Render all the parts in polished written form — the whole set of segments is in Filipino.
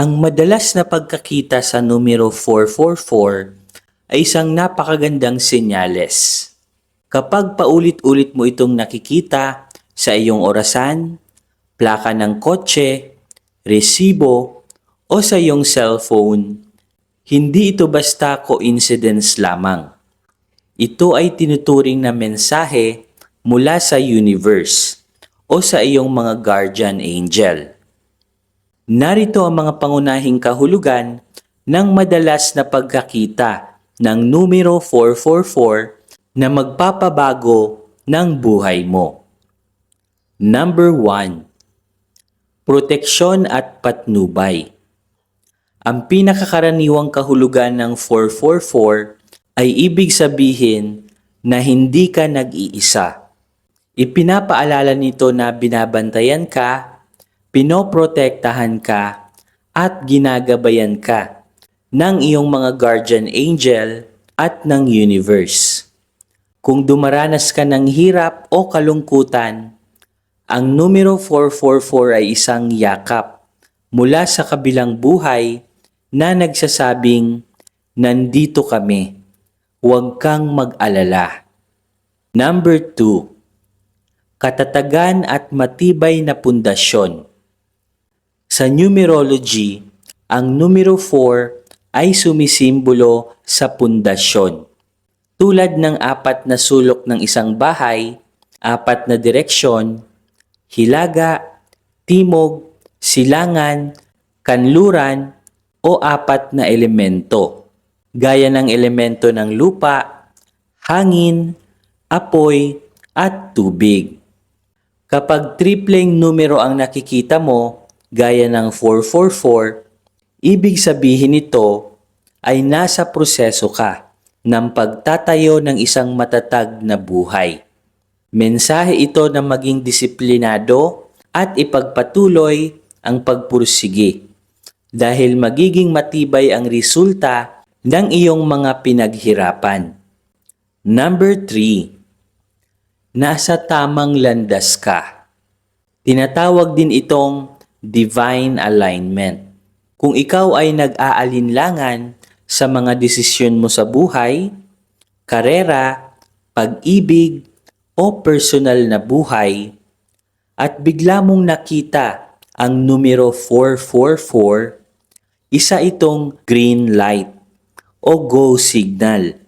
Ang madalas na pagkakita sa numero 444 ay isang napakagandang senyales. Kapag paulit-ulit mo itong nakikita sa iyong orasan, plaka ng kotse, resibo, o sa iyong cellphone, hindi ito basta coincidence lamang. Ito ay tinuturing na mensahe mula sa universe o sa iyong mga guardian angel. Narito ang mga pangunahing kahulugan ng madalas na pagkakita ng numero 444 na magpapabago ng buhay mo. Number 1. Proteksyon at patnubay. Ang pinakakaraniwang kahulugan ng 444 ay ibig sabihin na hindi ka nag-iisa. Ipinapaalala nito na binabantayan ka, pinoprotektahan ka, at ginagabayan ka ng iyong mga guardian angel at ng universe. Kung dumaranas ka ng hirap o kalungkutan, ang numero 444 ay isang yakap mula sa kabilang buhay na nagsasabing, nandito kami, huwag kang mag-alala. Number 2. Katatagan at matibay na pundasyon. Sa numerology, ang numero 4 ay sumisimbolo sa pundasyon. Tulad ng 4 na sulok ng isang bahay, 4 na direksyon, hilaga, timog, silangan, kanluran, o 4 na elemento, gaya ng elemento ng lupa, hangin, apoy, at tubig. Kapag tripleng numero ang nakikita mo, gaya ng 444, ibig sabihin nito ay nasa proseso ka ng pagtatayo ng isang matatag na buhay. Mensahe ito na maging disiplinado at ipagpatuloy ang pagpursige dahil magiging matibay ang resulta ng iyong mga pinaghirapan. Number 3. Nasa tamang landas ka. Tinatawag din itong divine alignment. Kung ikaw ay nag-aalinlangan sa mga desisyon mo sa buhay, karera, pag-ibig, o personal na buhay, at bigla mong nakita ang numero 444, isa itong green light o go signal.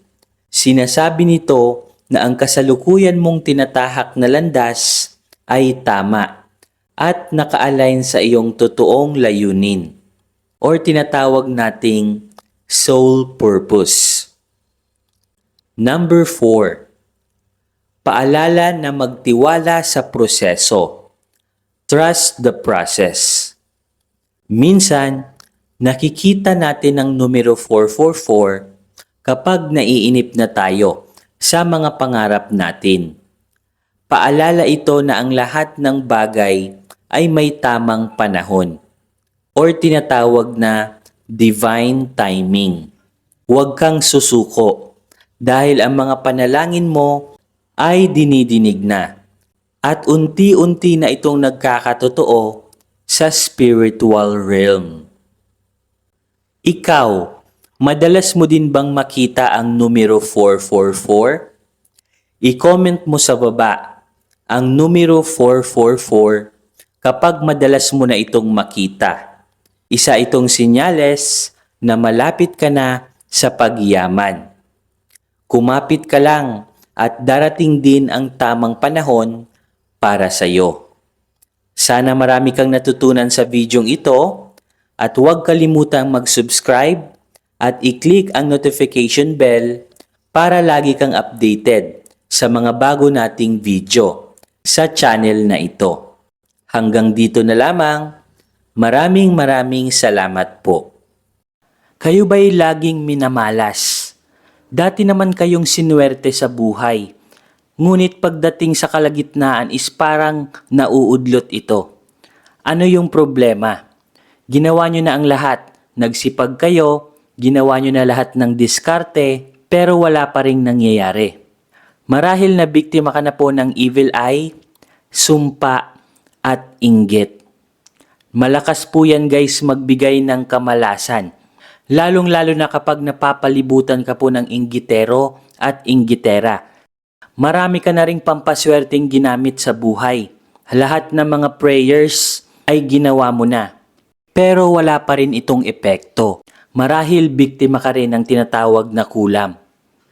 Sinasabi nito na ang kasalukuyan mong tinatahak na landas ay tama at naka-align sa iyong totoong layunin or tinatawag nating soul purpose. Number 4. Paalala na magtiwala sa proseso. Trust the process. Minsan, nakikita natin ang numero 444 kapag naiinip na tayo sa mga pangarap natin. Paalala ito na ang lahat ng bagay ay may tamang panahon or tinatawag na divine timing. Huwag kang susuko dahil ang mga panalangin mo ay dinidinig na at unti-unti na itong nagkakatotoo sa spiritual realm. Ikaw, madalas mo din bang makita ang numero 444? I-comment mo sa baba ang numero 444 kapag madalas mo na itong makita. Isa itong senyales na malapit ka na sa pagyaman. Kumapit ka lang at darating din ang tamang panahon para sa iyo. Sana marami kang natutunan sa videong ito at huwag kalimutang mag-subscribe at i-click ang notification bell para lagi kang updated sa mga bago nating video sa channel na ito. Hanggang dito na lamang. Maraming salamat po. Kayo ba'y laging minamalas? Dati naman kayong sinuwerte sa buhay. Ngunit pagdating sa kalagitnaan is parang nauudlot ito. Ano yung problema? Ginawa nyo na ang lahat. Nagsipag kayo, ginawa nyo na lahat ng diskarte, pero wala pa ring nangyayari. Marahil na biktima ka na po ng evil eye, sumpa, at inggit. Malakas po yan guys magbigay ng kamalasan. Lalong-lalo na kapag napapalibutan ka po ng inggitero at inggitera. Marami ka na ring pampaswerteng ginamit sa buhay. Lahat ng mga prayers ay ginawa mo na. Pero wala pa rin itong epekto. Marahil biktima ka rin ng tinatawag na kulam.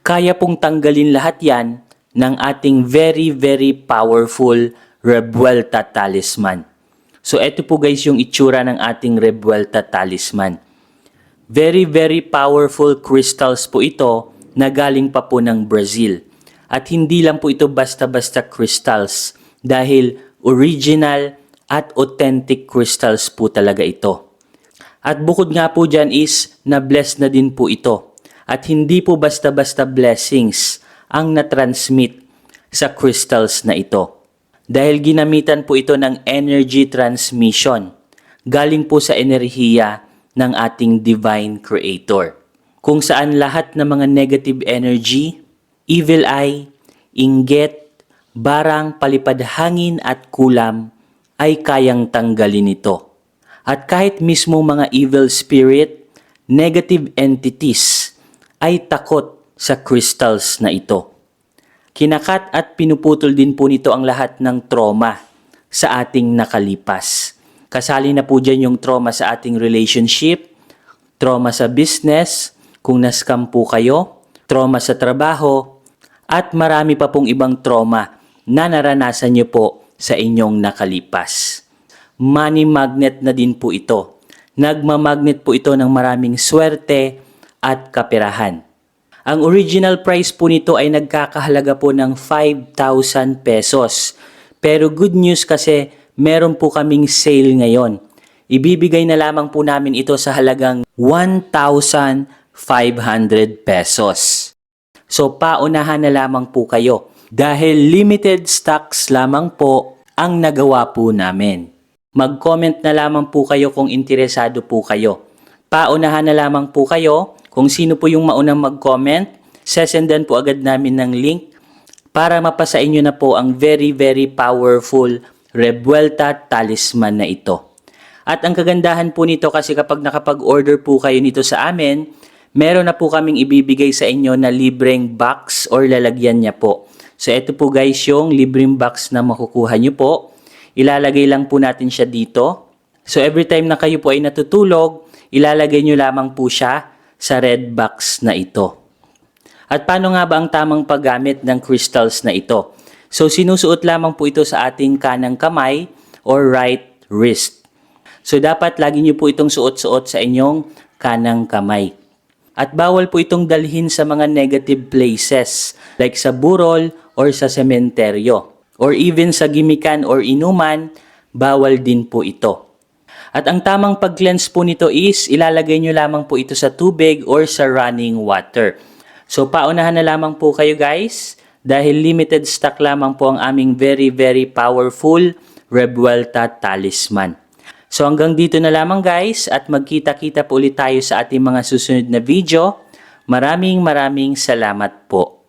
Kaya pong tanggalin lahat yan ng ating very very powerful Revuelta Talisman. So eto po guys yung itsura ng ating Revuelta Talisman. Very very powerful crystals po ito na galing pa po ng Brazil. At hindi lang po ito basta-basta crystals dahil original at authentic crystals po talaga ito. At bukod nga po dyan is na-bless na din po ito. At hindi po basta-basta blessings ang na-transmit sa crystals na ito. Dahil ginamitan po ito ng energy transmission. Galing po sa enerhiya ng ating Divine Creator. Kung saan lahat ng mga negative energy, evil eye, inggit, barang, palipad hangin at kulam ay kayang tanggalin ito. At kahit mismo mga evil spirit, negative entities ay takot sa crystals na ito. Kinakat at pinuputol din po nito ang lahat ng trauma sa ating nakalipas. Kasali na po dyan yung trauma sa ating relationship, trauma sa business, kung na-scam po kayo, trauma sa trabaho, at marami pa pong ibang trauma na naranasan nyo po sa inyong nakalipas. Money magnet na din po ito. Nagmamagnet po ito ng maraming swerte at kaperahan. Ang original price po nito ay nagkakahalaga po ng 5,000 pesos. Pero good news kasi meron po kaming sale ngayon. Ibibigay na lamang po namin ito sa halagang 1,500 pesos. So paunahan na lamang po kayo dahil limited stocks lamang po ang nagawa po namin. Mag-comment na lamang po kayo kung interesado po kayo. Paunahan na lamang po kayo. Kung sino po yung maunang mag-comment, sesendan po agad namin ng link para mapasa inyo na po ang very very powerful Revuelta Talisman na ito. At ang kagandahan po nito kasi kapag nakapag-order po kayo nito sa amin, meron na po kaming ibibigay sa inyo na libreng box or lalagyan niya po. So ito po guys yung libreng box na makukuha nyo po. Ilalagay lang po natin siya dito. So every time na kayo po ay natutulog, ilalagay nyo lamang po siya sa red box na ito. At paano nga ba ang tamang paggamit ng crystals na ito? So sinusuot lamang po ito sa ating kanang kamay or right wrist. So dapat lagi nyo po itong suot-suot sa inyong kanang kamay. At bawal po itong dalhin sa mga negative places like sa burol or sa sementeryo. Or even sa gimikan or inuman, bawal din po ito. At ang tamang pag-cleanse po nito is ilalagay nyo lamang po ito sa tubig or sa running water. So paunahan na lamang po kayo guys dahil limited stock lamang po ang aming very very powerful Revuelta Talisman. So hanggang dito na lamang guys at magkita-kita po ulit tayo sa ating mga susunod na video. Maraming salamat po.